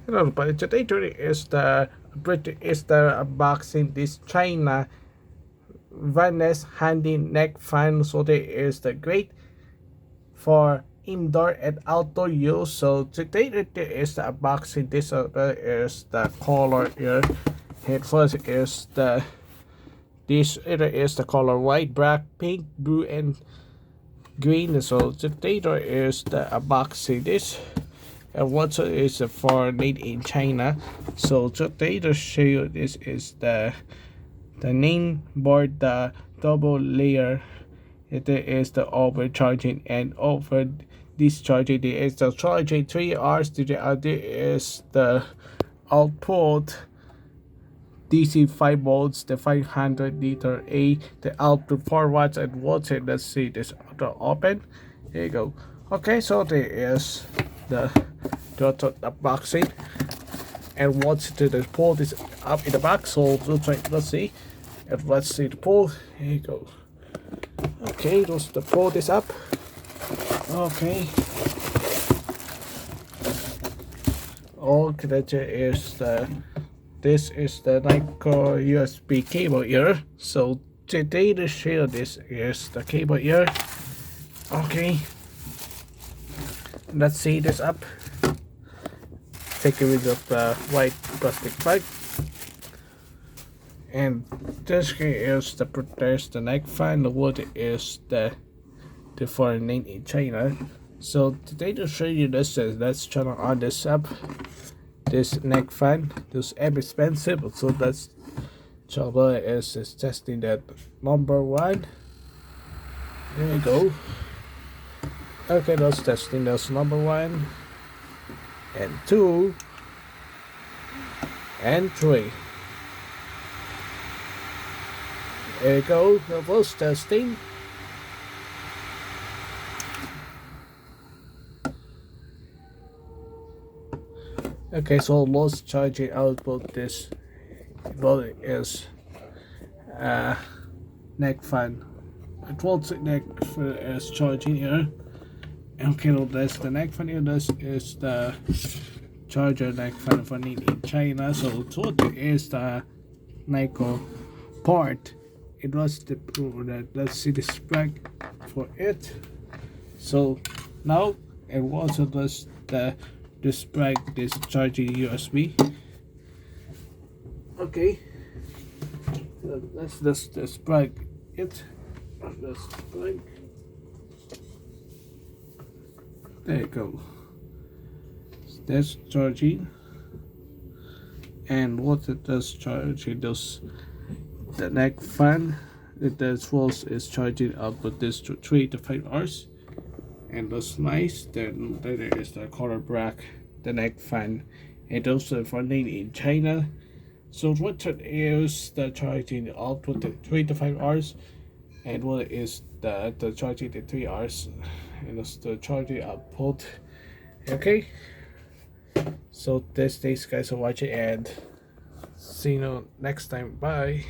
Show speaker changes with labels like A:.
A: Hello, but today is the unboxing this China Vaneless handy neck fan. So there is the great for indoor and outdoor use. So today there is the unboxing. This is the color here. Here first is it is the color white, black, pink, blue, and green. So today there is the unboxing this. And what is for made in China. So today to show you this is the name board, the double layer. It is the overcharging and over discharging. There is the charging 3 hours. There is the output DC 5 volts, the 500 liter A, the output 4 watts and watts. And let's see this open. There you go. Okay, so there is the unboxing, and once the pull this up in the back. So let's see, and let's see the pull. Here you go. Okay, let's pull this up. Okay. Okay, that is this is the Nike USB cable here. So today to share this is the cable here. Okay, let's see this up. Take rid of the white plastic bag, and this here is the protect the neck fan. The wood is the foreign name in China. So today to show you this is let's turn on this up. This neck fan, this expensive. So that's Chaba is testing that number 1. There you go. Okay, that's testing this number 1 and 2 and 3. There you go, the first testing. Okay, so lost charging output this is neck fan. It was neck is charging here. Okay, well, that's the neck fan here. This is the charger neck fan for need in China. So what is the Nike part? It was the that let's see the spec for it. So now it also does the spec this charging USB. Okay, so that's the spec it. The spec. There you go. That's charging, and what it does charging does the neck fan. It does false is charging output this to 3 to 5 hours, and the slice. Then there is the color black, the neck fan, and also funding in China. So what it is the charging output to 3 to 5 hours, and what is the charging to 3 hours, and that's the charging output. Okay, so thanks guys for watching, and see you next time. Bye.